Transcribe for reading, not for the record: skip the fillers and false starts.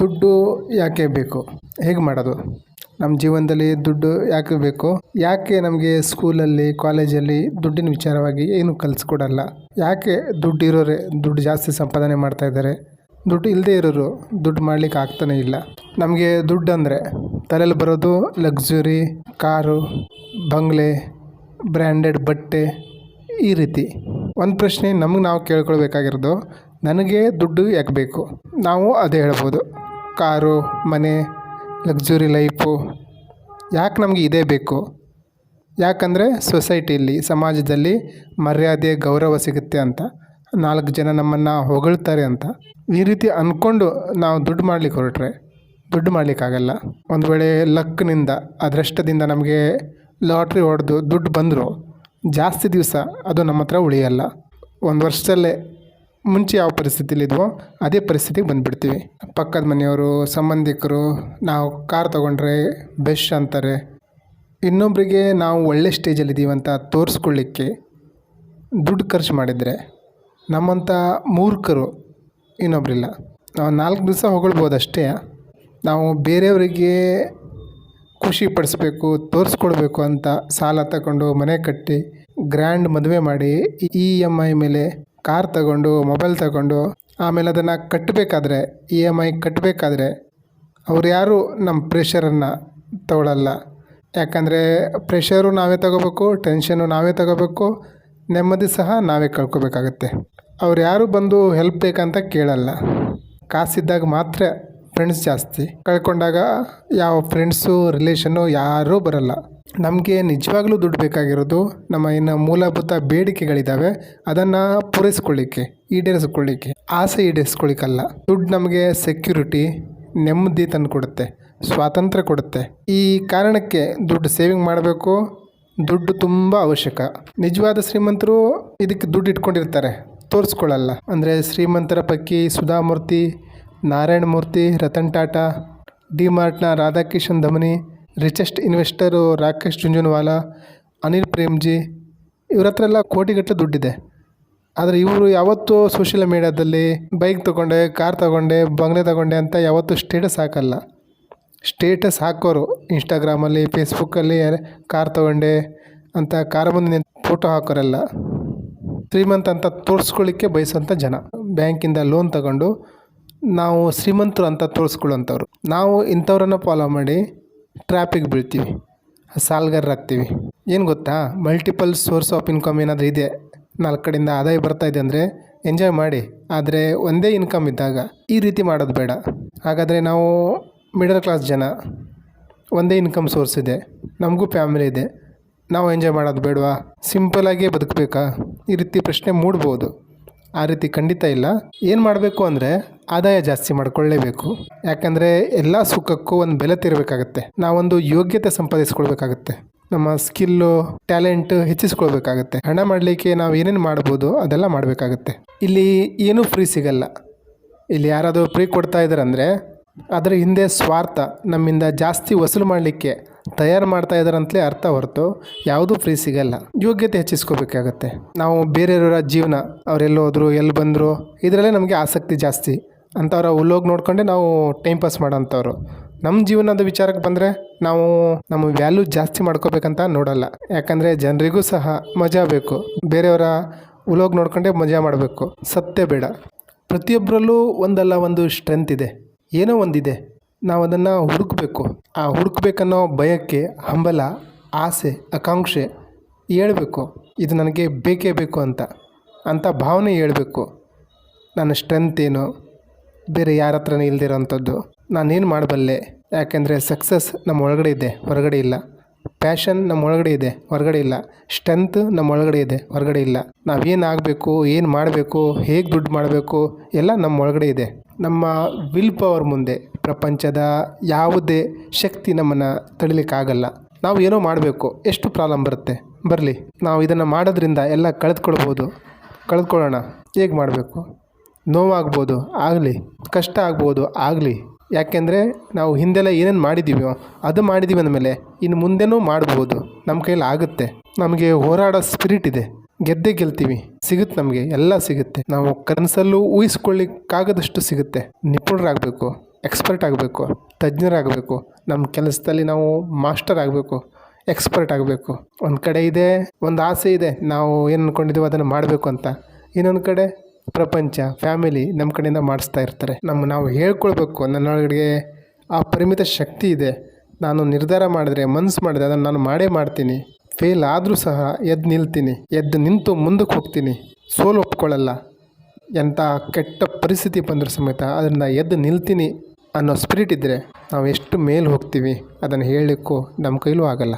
ದುಡ್ಡು ಯಾಕೆ ಬೇಕು? ಹೇಗೆ ಮಾಡೋದು? ನಮ್ಮ ಜೀವನದಲ್ಲಿ ದುಡ್ಡು ಯಾಕೆ ಬೇಕು? ಯಾಕೆ ನಮಗೆ ಸ್ಕೂಲಲ್ಲಿ ಕಾಲೇಜಲ್ಲಿ ದುಡ್ಡಿನ ವಿಚಾರವಾಗಿ ಏನು ಕಲಿಸ್ಕೊಡಲ್ಲ? ಯಾಕೆ ದುಡ್ಡು ಇರೋರೆ ದುಡ್ಡು ಜಾಸ್ತಿ ಸಂಪಾದನೆ ಮಾಡ್ತಾ ಇದ್ದಾರೆ, ದುಡ್ಡು ಇಲ್ಲದೆ ಇರೋರು ದುಡ್ಡು ಮಾಡ್ಲಿಕ್ಕೆ ಆಗ್ತಾನೆ ಇಲ್ಲ? ನಮಗೆ ದುಡ್ಡು ಅಂದರೆ ತಲೆಯಲ್ಲಿ ಬರೋದು ಲಕ್ಸುರಿ ಕಾರು, ಬಂಗ್ಲೆ, ಬ್ರ್ಯಾಂಡೆಡ್ ಬಟ್ಟೆ, ಈ ರೀತಿ. ಒಂದು ಪ್ರಶ್ನೆ ನಮಗೆ ನಾವು ಕೇಳ್ಕೊಳ್ಬೇಕಾಗಿರೋದು, ನನಗೆ ದುಡ್ಡು ಯಾಕೆ ಬೇಕು? ನಾವು ಅದೇ ಹೇಳ್ಬೋದು, ಕಾರು, ಮನೆ, ಲಕ್ಸುರಿ ಲೈಫು ಯಾಕೆ ನಮಗೆ ಇದೇ ಬೇಕು? ಯಾಕಂದರೆ ಸೊಸೈಟಿಯಲ್ಲಿ, ಸಮಾಜದಲ್ಲಿ ಮರ್ಯಾದೆ ಗೌರವ ಸಿಗುತ್ತೆ ಅಂತ, 4 ಜನ ನಮ್ಮನ್ನು ಹೊಗಳ್ತಾರೆ ಅಂತ. ಈ ರೀತಿ ಅಂದ್ಕೊಂಡು ನಾವು ದುಡ್ಡು ಮಾಡ್ಲಿಕ್ಕೆ ಹೊರಟ್ರೆ ದುಡ್ಡು ಮಾಡಲಿಕ್ಕಾಗಲ್ಲ. ಒಂದು ವೇಳೆ ಲಕ್ನಿಂದ, ಅದೃಷ್ಟದಿಂದ ನಮಗೆ ಲಾಟ್ರಿ ಹೊಡೆದು ದುಡ್ಡು ಬಂದರೂ ಜಾಸ್ತಿ ದಿವಸ ಅದು ನಮ್ಮ ಹತ್ರ ಉಳಿಯಲ್ಲ. ಒಂದು ವರ್ಷದಲ್ಲೇ ಮುಂಚೆ ಯಾವ ಪರಿಸ್ಥಿತಿಲಿದ್ವೋ ಅದೇ ಪರಿಸ್ಥಿತಿಗೆ ಬಂದುಬಿಡ್ತೀವಿ. ಪಕ್ಕದ ಮನೆಯವರು, ಸಂಬಂಧಿಕರು ನಾವು ಕಾರ್ ತೊಗೊಂಡ್ರೆ ಬೆಸ್ಟ್ ಅಂತಾರೆ. ಇನ್ನೊಬ್ಬರಿಗೆ ನಾವು ಒಳ್ಳೆ ಸ್ಟೇಜಲ್ಲಿದ್ದೀವಿ ಅಂತ ತೋರಿಸ್ಕೊಳ್ಳಿಕ್ಕೆ ದುಡ್ಡು ಖರ್ಚು ಮಾಡಿದರೆ ನಮ್ಮಂಥ ಮೂರ್ಖರು ಇನ್ನೊಬ್ಬರಿಲ್ಲ. ನಾವು 4 ದಿವಸ ಹೊಗಳ್ಬೋದಷ್ಟೇ. ನಾವು ಬೇರೆಯವರಿಗೆ ಖುಷಿ ಪಡಿಸ್ಬೇಕು, ತೋರಿಸ್ಕೊಡ್ಬೇಕು ಅಂತ ಸಾಲ ತಗೊಂಡು ಮನೆ ಕಟ್ಟಿ ಗ್ರ್ಯಾಂಡ್ ಮದುವೆ ಮಾಡಿ EMI ಮೇಲೆ ಕಾರ್ ತಗೊಂಡು, ಮೊಬೈಲ್ ತಗೊಂಡು, ಆಮೇಲೆ ಅದನ್ನು ಕಟ್ಟಬೇಕಾದ್ರೆ EMI ಕಟ್ಟಬೇಕಾದ್ರೆ ಅವ್ರು ಯಾರು ನಮ್ಮ ಪ್ರೆಷರನ್ನು ತಗೊಳ್ಳಲ್ಲ. ಯಾಕಂದರೆ ಪ್ರೆಷರು ನಾವೇ ತಗೋಬೇಕು, ಟೆನ್ಷನು ನಾವೇ ತಗೋಬೇಕು, ನೆಮ್ಮದಿ ಸಹ ನಾವೇ ಕಳ್ಕೊಬೇಕಾಗತ್ತೆ. ಅವ್ರು ಯಾರು ಬಂದು ಹೆಲ್ಪ್ ಬೇಕಂತ ಕೇಳಲ್ಲ. ಕಾಸಿದ್ದಾಗ ಮಾತ್ರ ಫ್ರೆಂಡ್ಸ್ ಜಾಸ್ತಿ, ಕಳ್ಕೊಂಡಾಗ ಯಾವ ಫ್ರೆಂಡ್ಸು ರಿಲೇಷನ್ನು ಯಾರೂ ಬರಲ್ಲ. ನಮಗೆ ನಿಜವಾಗ್ಲೂ ದುಡ್ಡು ಬೇಕಾಗಿರೋದು ನಮ್ಮ ಇನ್ನು ಮೂಲಭೂತ ಬೇಡಿಕೆಗಳಿದ್ದಾವೆ, ಅದನ್ನು ಪೂರೈಸ್ಕೊಳ್ಳಿಕ್ಕೆ, ಈಡೇರಿಸ್ಕೊಳ್ಳಿಕ್ಕೆ, ಆಸೆ ಈಡೇರಿಸ್ಕೊಳ್ಳಿಕ್ಕಲ್ಲ. ದುಡ್ಡು ನಮಗೆ ಸೆಕ್ಯೂರಿಟಿ, ನೆಮ್ಮದಿ ತಂದು ಕೊಡುತ್ತೆ, ಸ್ವಾತಂತ್ರ್ಯ ಕೊಡುತ್ತೆ. ಈ ಕಾರಣಕ್ಕೆ ದುಡ್ಡು ಸೇವಿಂಗ್ ಮಾಡಬೇಕು. ದುಡ್ಡು ತುಂಬ ಅವಶ್ಯಕ. ನಿಜವಾದ ಶ್ರೀಮಂತರು ಇದಕ್ಕೆ ದುಡ್ಡು ಇಟ್ಕೊಂಡಿರ್ತಾರೆ, ತೋರಿಸ್ಕೊಳ್ಳಲ್ಲ. ಅಂದರೆ ಶ್ರೀಮಂತರ ಪೈಕಿ ಸುಧಾಮೂರ್ತಿ, ನಾರಾಯಣ ಮೂರ್ತಿ, ರತನ್ ಟಾಟಾ, ಡಿಮಾರ್ಟ್ನ ರಾಧಾಕಿಶನ್ ದಮನಿ, ರಿಚೆಸ್ಟ್ ಇನ್ವೆಸ್ಟರು ರಾಕೇಶ್ ಜುಂಜುನವಾಲಾ, ಅನಿಲ್ ಪ್ರೇಮ್ಜಿ, ಇವ್ರ ಹತ್ರ ಎಲ್ಲ ಕೋಟಿಗಟ್ಟಲೆ ದುಡ್ಡಿದೆ. ಆದರೆ ಇವರು ಯಾವತ್ತೂ ಸೋಷಿಯಲ್ ಮೀಡ್ಯಾದಲ್ಲಿ ಬೈಕ್ ತೊಗೊಂಡೆ, ಕಾರ್ ತೊಗೊಂಡೆ, ಬಂಗ್ಲೆ ತೊಗೊಂಡೆ ಅಂತ ಯಾವತ್ತೂ ಸ್ಟೇಟಸ್ ಹಾಕಲ್ಲ. ಸ್ಟೇಟಸ್ ಹಾಕೋರು ಇನ್ಸ್ಟಾಗ್ರಾಮಲ್ಲಿ, ಫೇಸ್ಬುಕ್ಕಲ್ಲಿ ಕಾರ್ ತೊಗೊಂಡೆ ಅಂತ ಕಾರ್ ಮುಂದೆ ಫೋಟೋ ಹಾಕೋರಲ್ಲ. ಶ್ರೀಮಂತ ಅಂತ ತೋರಿಸ್ಕೊಳ್ಳಿಕ್ಕೆ ಬಯಸೋಂಥ ಜನ. ಬ್ಯಾಂಕಿಂದ ಲೋನ್ ತಗೊಂಡು ನಾವು ಶ್ರೀಮಂತರು ಅಂತ ತೋರಿಸ್ಕೊಳ್ಳೋಂಥವ್ರು. ನಾವು ಇಂಥವ್ರನ್ನು ಫಾಲೋ ಮಾಡಿ ಟ್ರ್ಯಾಪಿಗೆ ಬೀಳ್ತೀವಿ, ಸಾಲಗಾರರಾಗ್ತೀವಿ. ಏನು ಗೊತ್ತಾ, ಮಲ್ಟಿಪಲ್ ಸೋರ್ಸ್ ಆಫ್ ಇನ್ಕಮ್ ಏನಾದರೂ ಇದೆ, 4 ಕಡೆಯಿಂದ ಆದಾಯ ಬರ್ತಾ ಇದೆ ಅಂದರೆ ಎಂಜಾಯ್ ಮಾಡಿ. ಆದರೆ ಒಂದೇ ಇನ್ಕಮ್ ಇದ್ದಾಗ ಈ ರೀತಿ ಮಾಡೋದು ಬೇಡ. ಹಾಗಾದರೆ ನಾವು ಮಿಡಲ್ ಕ್ಲಾಸ್ ಜನ, ಒಂದೇ ಇನ್ಕಮ್ ಸೋರ್ಸ್ ಇದೆ, ನಮಗೂ ಫ್ಯಾಮಿಲಿ ಇದೆ, ನಾವು ಎಂಜಾಯ್ ಮಾಡೋದು ಬೇಡವಾ? ಸಿಂಪಲಾಗಿಯೇ ಬದುಕಬೇಕಾ? ಈ ರೀತಿ ಪ್ರಶ್ನೆ ಮೂಡ್ಬೋದು. ಆ ರೀತಿ ಖಂಡಿತ ಇಲ್ಲ. ಏನು ಮಾಡಬೇಕು ಅಂದರೆ ಆದಾಯ ಜಾಸ್ತಿ ಮಾಡ್ಕೊಳ್ಳೇಬೇಕು. ಯಾಕಂದರೆ ಎಲ್ಲ ಸುಖಕ್ಕೂ ಒಂದು ಬೆಲೆ ತಿರಬೇಕಾಗತ್ತೆ. ನಾವೊಂದು ಯೋಗ್ಯತೆ ಸಂಪಾದಿಸ್ಕೊಳ್ಬೇಕಾಗತ್ತೆ. ನಮ್ಮ ಸ್ಕಿಲ್ಲು, ಟ್ಯಾಲೆಂಟ್ ಹೆಚ್ಚಿಸ್ಕೊಳ್ಬೇಕಾಗತ್ತೆ. ಹಣ ಮಾಡಲಿಕ್ಕೆ ನಾವು ಏನೇನು ಮಾಡ್ಬೋದು ಅದೆಲ್ಲ ಮಾಡಬೇಕಾಗತ್ತೆ. ಇಲ್ಲಿ ಏನೂ ಫ್ರೀ ಸಿಗಲ್ಲ. ಇಲ್ಲಿ ಯಾರಾದರೂ ಫ್ರೀ ಕೊಡ್ತಾ ಇದ್ದಾರಂದರೆ ಅದರ ಹಿಂದೆ ಸ್ವಾರ್ಥ, ನಮ್ಮಿಂದ ಜಾಸ್ತಿ ವಸೂಲು ಮಾಡಲಿಕ್ಕೆ ತಯಾರು ಮಾಡ್ತಾ ಇದ್ದಾರಂತಲೇ ಅರ್ಥ ಹೊರತು ಯಾವುದೂ ಫ್ರೀ ಸಿಗಲ್ಲ. ಯೋಗ್ಯತೆ ಹೆಚ್ಚಿಸ್ಕೋಬೇಕಾಗತ್ತೆ. ನಾವು ಬೇರೆಯವರ ಜೀವನ, ಅವರೆಲ್ಲಿ ಹೋದ್ರು, ಎಲ್ಲಿ ಬಂದರು, ಇದರಲ್ಲೇ ನಮಗೆ ಆಸಕ್ತಿ ಜಾಸ್ತಿ. ಅಂಥವ್ರ ಉಲ್ಲೋಗಿ ನೋಡಿಕೊಂಡೆ ನಾವು ಟೈಮ್ ಪಾಸ್ ಮಾಡೋಂಥವ್ರು. ನಮ್ಮ ಜೀವನದ ವಿಚಾರಕ್ಕೆ ಬಂದರೆ ನಾವು ನಮ್ಮ ವ್ಯಾಲ್ಯೂ ಜಾಸ್ತಿ ಮಾಡ್ಕೋಬೇಕಂತ ನೋಡಲ್ಲ. ಯಾಕಂದರೆ ಜನರಿಗೂ ಸಹ ಮಜಾ ಬೇಕು, ಬೇರೆಯವರ ಉಲ್ಲೋಗಿ ನೋಡ್ಕೊಂಡೆ ಮಜಾ ಮಾಡಬೇಕು. ಸತ್ಯ ಬೇಡ. ಪ್ರತಿಯೊಬ್ಬರಲ್ಲೂ ಒಂದಲ್ಲ ಒಂದು ಸ್ಟ್ರೆಂತ್ ಇದೆ, ಏನೋ ಒಂದಿದೆ. ನಾವು ಅದನ್ನು ಹುಡುಕಬೇಕು. ಆ ಹುಡುಕ್ಬೇಕನ್ನೋ ಬಯಕೆ, ಹಂಬಲ, ಆಸೆ, ಆಕಾಂಕ್ಷೆ ಹೇಳ್ಬೇಕು. ಇದು ನನಗೆ ಬೇಕೇ ಬೇಕು ಅಂತ ಭಾವನೆ ಹೇಳ್ಬೇಕು. ನನ್ನ ಸ್ಟ್ರೆಂತ್ ಏನು, ಬೇರೆ ಯಾರ ಹತ್ರನೇ ಇಲ್ದಿರೋಂಥದ್ದು, ನಾನೇನು ಮಾಡಬಲ್ಲೆ. ಯಾಕೆಂದರೆ ಸಕ್ಸಸ್ ನಮ್ಮ ಒಳಗಡೆ ಇದೆ, ಹೊರಗಡೆ ಇಲ್ಲ. ಪ್ಯಾಷನ್ ನಮ್ಮ ಒಳಗಡೆ ಇದೆ, ಹೊರಗಡೆ ಇಲ್ಲ. ಸ್ಟ್ರೆಂತ್ ನಮ್ಮ ಒಳಗಡೆ ಇದೆ, ಹೊರಗಡೆ ಇಲ್ಲ. ನಾವೇನು ಆಗಬೇಕು, ಏನು ಮಾಡಬೇಕು, ಹೇಗೆ ದುಡ್ಡು ಮಾಡಬೇಕು, ಎಲ್ಲ ನಮ್ಮ ಒಳಗಡೆ ಇದೆ. ನಮ್ಮ ವಿಲ್ ಪವರ್ ಮುಂದೆ ಪ್ರಪಂಚದ ಯಾವುದೇ ಶಕ್ತಿ ನಮ್ಮನ್ನು ತಡಿಲಿಕ್ಕಾಗಲ್ಲ. ನಾವು ಏನೋ ಮಾಡಬೇಕು. ಎಷ್ಟು ಪ್ರಾಬ್ಲಮ್ ಬರುತ್ತೆ, ಬರಲಿ. ನಾವು ಇದನ್ನು ಮಾಡೋದ್ರಿಂದ ಎಲ್ಲ ಕಳೆದುಕೊಳ್ಳೋಣ. ಹೇಗೆ ಮಾಡಬೇಕು? ನೋವಾಗ್ಬೋದು, ಆಗಲಿ. ಕಷ್ಟ ಆಗ್ಬೋದು, ಆಗಲಿ. ಯಾಕೆಂದರೆ ನಾವು ಹಿಂದೆಲ್ಲ ಏನೇನು ಮಾಡಿದ್ದೀವೋ ಅದು ಮಾಡಿದ್ದೀವಿ ಅಂದಮೇಲೆ ಇನ್ನು ಮುಂದೆನೂ ಮಾಡ್ಬೋದು. ನಮ್ಮ ಕೈಯಲ್ಲಿ ಆಗುತ್ತೆ. ನಮಗೆ ಹೋರಾಡೋ ಸ್ಪಿರಿಟ್ ಇದೆ, ಗೆದ್ದೇ ಗೆಲ್ತೀವಿ. ಸಿಗುತ್ತೆ, ನಮಗೆ ಎಲ್ಲ ಸಿಗುತ್ತೆ. ನಾವು ಕನಸಲ್ಲೂ ಊಹಿಸ್ಕೊಳ್ಳಿಕ್ಕಾಗದಷ್ಟು ಸಿಗುತ್ತೆ. ನಿಪುಣರಾಗಬೇಕು. ಎಕ್ಸ್ಪರ್ಟ್ ಆಗಬೇಕು, ತಜ್ಞರಾಗಬೇಕು. ನಮ್ಮ ಕೆಲಸದಲ್ಲಿ ನಾವು ಮಾಸ್ಟರ್ ಆಗಬೇಕು, ಎಕ್ಸ್ಪರ್ಟ್ ಆಗಬೇಕು. ಒಂದು ಕಡೆ ಇದೆ, ಒಂದು ಆಸೆ ಇದೆ, ನಾವು ಏನು ಅಂದ್ಕೊಂಡಿದ್ದೀವೋ ಅದನ್ನು ಮಾಡಬೇಕು ಅಂತ. ಇನ್ನೊಂದು ಕಡೆ ಪ್ರಪಂಚ, ಫ್ಯಾಮಿಲಿ ನಮ್ಮ ಕಡೆಯಿಂದ ಮಾಡಿಸ್ತಾ ಇರ್ತಾರೆ. ನಾವು ಹೇಳ್ಕೊಳ್ಬೇಕು, ನನ್ನೊಳಗಡೆ ಆ ಪರಿಮಿತ ಶಕ್ತಿ ಇದೆ, ನಾನು ನಿರ್ಧಾರ ಮಾಡಿದ್ರೆ, ಮನಸ್ಸು ಮಾಡಿದ್ರೆ ಅದನ್ನು ನಾನು ಮಾಡೇ ಮಾಡ್ತೀನಿ. ಫೇಲ್ ಆದರೂ ಸಹ ಎದ್ದು ನಿಲ್ತೀನಿ, ಎದ್ದು ನಿಂತು ಮುಂದಕ್ಕೆ ಹೋಗ್ತೀನಿ, ಸೋಲು ಒಪ್ಕೊಳ್ಳಲ್ಲ. ಎಂಥ ಕೆಟ್ಟ ಪರಿಸ್ಥಿತಿ ಬಂದರೂ ಸಮೇತ ಅದರಿಂದ ಎದ್ದು ನಿಲ್ತೀನಿ ಅನ್ನೋ ಸ್ಪಿರಿಟ್ ಇದ್ದರೆ ನಾವು ಎಷ್ಟು ಮೇಲೆ ಹೋಗ್ತೀವಿ ಅದನ್ನು ಹೇಳಲಿಕ್ಕೂ ನಮ್ಮ ಕೈಲೂ ಆಗಲ್ಲ.